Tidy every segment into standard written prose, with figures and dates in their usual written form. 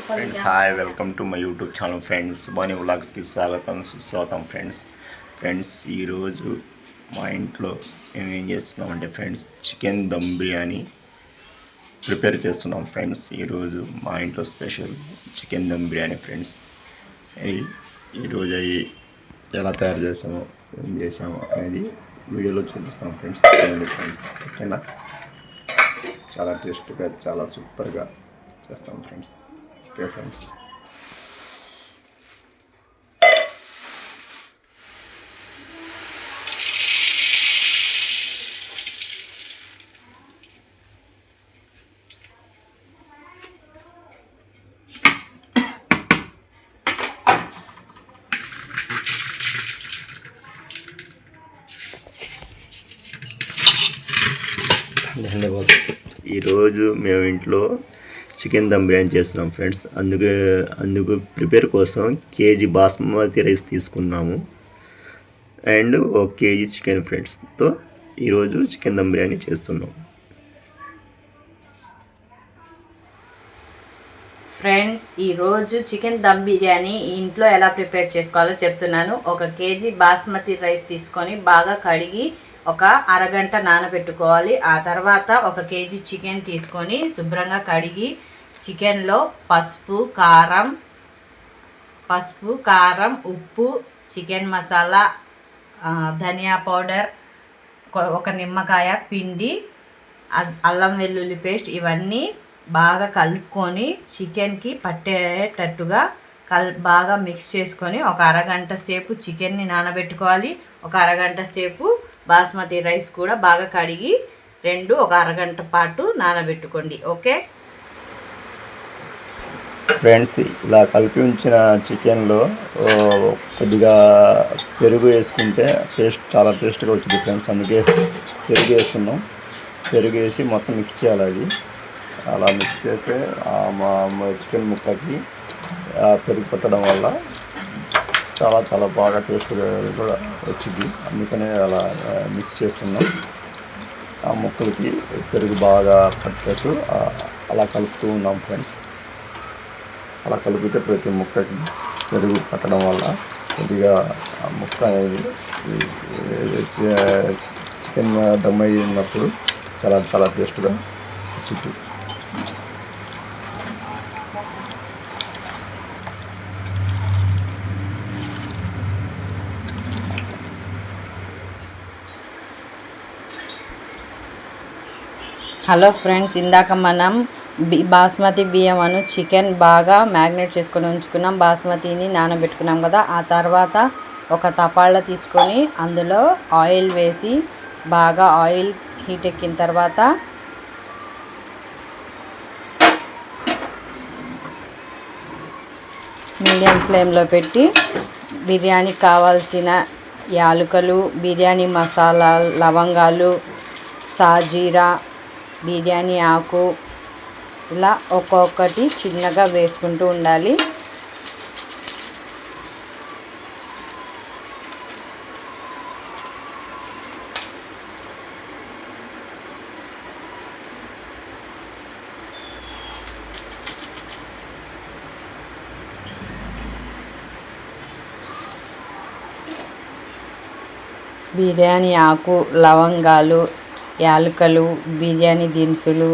Friends hi, welcome to my YouTube channel friends. Bani వ్లాగ్స్కి స్వాగతం సుస్వాగతం ఫ్రెండ్స్ ఈరోజు మా ఇంట్లో మేము ఏం చేస్తున్నామంటే friends chicken dum biryani prepare చేస్తున్నాం ఫ్రెండ్స్. ఈరోజు మా ఇంట్లో special chicken dum biryani friends. ఈరోజు అవి ఎలా తయారు చేసామో ఏం చేసామో అనేది వీడియోలో చూపిస్తాం ఫ్రెండ్స్. ఓకేనా, చాలా టేస్ట్గా చాలా సూపర్గా చేస్తాం ఫ్రెండ్స్. ఓకే ఫ్రెండ్స్, ఈరోజు మేము ఇంట్లో చికెన్ దమ్ బిర్యానీ చేస్తున్నాం ఫ్రెండ్స్. అందుకు ప్రిపేర్ కోసం కేజీ బాస్మతి రైస్ తీసుకున్నాము అండ్ 1 కేజీ చికెన్ ఫ్రెండ్స్తో ఈరోజు చికెన్ దమ్ బిర్యానీ చేస్తున్నాం ఫ్రెండ్స్. ఈరోజు చికెన్ దమ్ బిర్యానీ ఇంట్లో ఎలా ప్రిపేర్ చేసుకోవాలో చెప్తున్నాను. 1 కేజీ బాస్మతి రైస్ తీసుకొని బాగా కడిగి ఒక అరగంట నానబెట్టుకోవాలి. ఆ తర్వాత 1 కేజీ చికెన్ తీసుకొని శుభ్రంగా కడిగి చికెన్లో పసుపు కారం ఉప్పు చికెన్ మసాలా ధనియా పౌడర్ 1 నిమ్మకాయ పిండి అల్లం వెల్లుల్లి పేస్ట్ ఇవన్నీ బాగా కలుపుకొని చికెన్కి పట్టేటట్టుగా బాగా మిక్స్ చేసుకొని ఒక అరగంట సేపు చికెన్ని నానబెట్టుకోవాలి. ఒక అరగంట సేపు బాస్మతి రైస్ కూడా బాగా కడిగి ఒక అరగంట పాటు నానబెట్టుకోండి. ఓకే ఫ్రెండ్స్, ఇలా కలిపి ఉంచిన చికెన్లో కొద్దిగా పెరుగు వేసుకుంటే చాలా టేస్ట్గా వచ్చింది ఫ్రెండ్స్. అందుకే పెరుగు వేసుకున్నాం. పెరుగు వేసి మొత్తం మిక్స్ చేయాలి. అది అలా మిక్స్ చేస్తే మా చికెన్ ముక్కకి పెరుగు పట్టడం వల్ల చాలా బాగా టేస్ట్గా కూడా వచ్చింది. అందుకనే అలా మిక్స్ చేస్తున్నాం. ఆ ముక్కలకి పెరుగు బాగా పట్టచ్చు అలా కలుపుతూ ఉన్నాం ఫ్రెండ్స్. అలా కలిపితే ప్రతి ముక్కకి పెరుగు పట్టడం వల్ల కొద్దిగా ఆ ముక్క అనేది చికెన్ దమ్ అయినప్పుడు చాలా టేస్ట్గా వచ్చింది. హలో ఫ్రెండ్స్, ఇందాక మనం బాస్మతి బియ్యమును చికెన్ బాగా మ్యాగ్నేట్ చేసుకొని ఉంచుకున్నాం. బాస్మతిని నానబెట్టుకున్నాం కదా. ఆ తర్వాత ఒక తపాళ్ళ తీసుకొని అందులో ఆయిల్ వేసి బాగా ఆయిల్ హీట్ ఎక్కిన తర్వాత మీడియం ఫ్లేమ్లో పెట్టి బిర్యానీకి కావాల్సిన యాలకులు బిర్యానీ మసాలా లవంగాలు సాజీరా బిర్యానీ ఆకు ఇలా ఒక్కొక్కటి చిన్నగా వేసుకుంటూ ఉండాలి. బిర్యానీ ఆకు లవంగాలు యాలకులు బిర్యానీ దినుసులు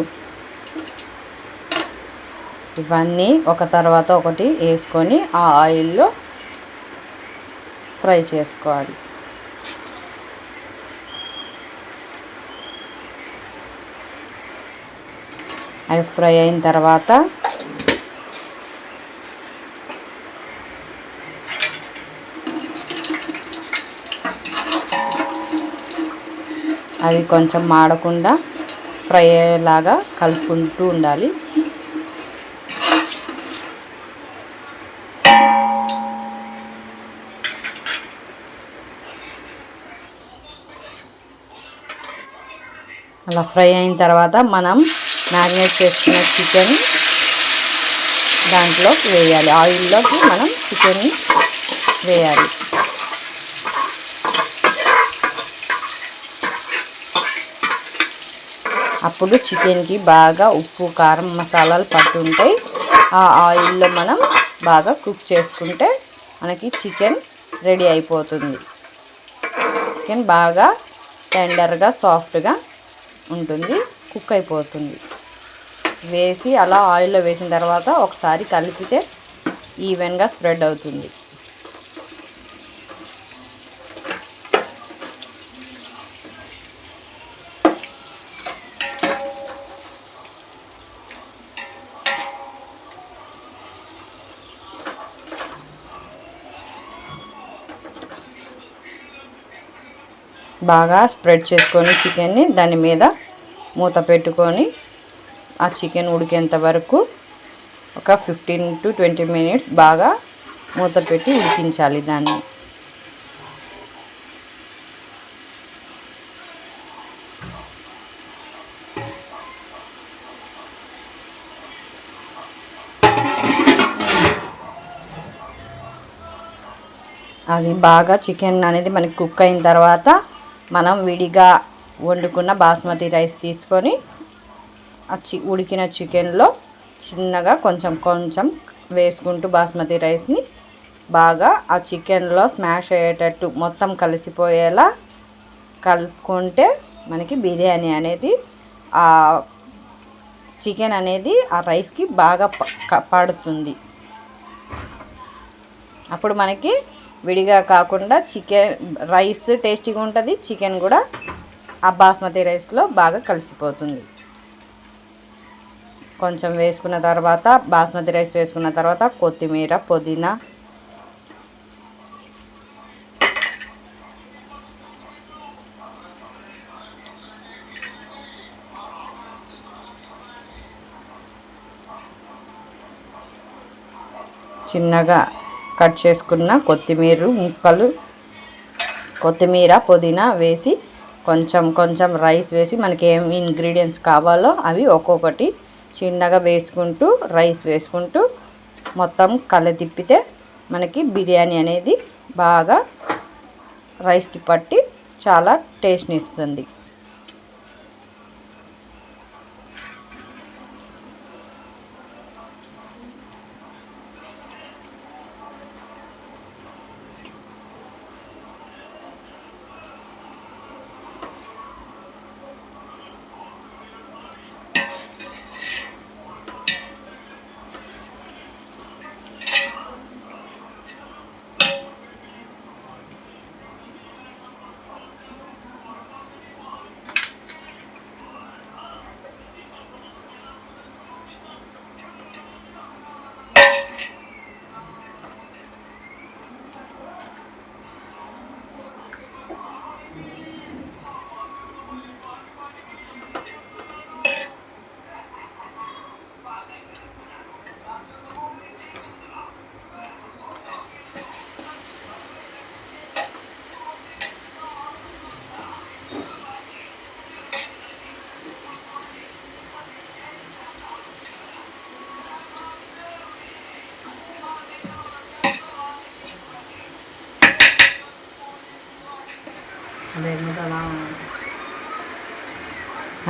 ఇవన్నీ ఒక తర్వాత ఒకటి వేసుకొని ఆ ఆయిల్లో ఫ్రై చేసుకోవాలి. అవి ఫ్రై అయిన తర్వాత అవి కొంచెం మాడకుండా ఫ్రై అయ్యేలాగా కలుపుకుంటూ ఉండాలి. అలా ఫ్రై అయిన తర్వాత మనం మ్యారినేట్ చేసుకున్న చికెన్ దాంట్లో వేయాలి. ఆయిల్లోకి మనం చికెన్ని వేయాలి. అప్పుడు చికెన్కి బాగా ఉప్పు కారం మసాలాలు పట్టుంటాయి. ఆ ఆయిల్లో మనం బాగా కుక్ చేసుకుంటే మనకి చికెన్ రెడీ అయిపోతుంది. చికెన్ బాగా టెండర్గా సాఫ్ట్గా ఉంటుంది, కుక్ అయిపోతుంది. వేసి అలా ఆయిల్లో వేసిన తర్వాత ఒకసారి కలిపితే ఈవెన్గా స్ప్రెడ్ అవుతుంది. బాగా స్ప్రెడ్ చేసుకొని చికెన్ని దాని మీద మూత పెట్టుకొని ఆ చికెన్ ఉడికేంత వరకు ఒక 15 to 20 minutes బాగా మూత పెట్టి ఉడికించాలి దాన్ని. అది బాగా చికెన్ అనేది మనకి కుక్ అయిన తర్వాత మనం విడిగా వండుకున్న బాస్మతి రైస్ తీసుకొని ఉడికిన చికెన్లో చిన్నగా కొంచెం కొంచెం వేసుకుంటూ బాస్మతి రైస్ని బాగా ఆ చికెన్లో స్మాష్ అయ్యేటట్టు మొత్తం కలిసిపోయేలా కలుపుకుంటే మనకి బిర్యానీ అనేది ఆ చికెన్ అనేది ఆ రైస్కి బాగా పడుతుంది. అప్పుడు మనకి విడిగా కాకుండా చికెన్ రైస్ టేస్టీగా ఉంటుంది, చికెన్ కూడా ఆ బాస్మతి రైస్లో బాగా కలిసిపోతుంది. కొంచెం వేసుకున్న తర్వాత బాస్మతి రైస్ వేసుకున్న తర్వాత కొత్తిమీర, పుదీనా, చిన్నగా కట్ చేసుకున్న కొత్తిమీర పుదీనా వేసి కొంచెం కొంచెం రైస్ వేసి మనకి ఏం ఇంగ్రీడియంట్స్ కావాలో అవి ఒక్కొక్కటి చిన్నగా వేసుకుంటూ రైస్ వేసుకుంటూ మొత్తం తిప్పితే మనకి బిర్యానీ అనేది బాగా రైస్కి పట్టి చాలా టేస్ట్ని ఇస్తుంది.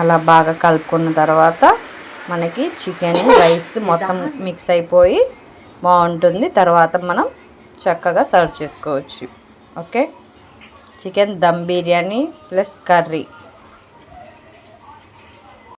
అలా బాగా కలుపుకున్న తర్వాత మనకి చికెన్ రైస్ మొత్తం మిక్స్ అయిపోయి బాగుంటుంది. తర్వాత మనం చక్కగా సర్వ్ చేసుకోవచ్చు. Okay, chicken dum biryani plus curry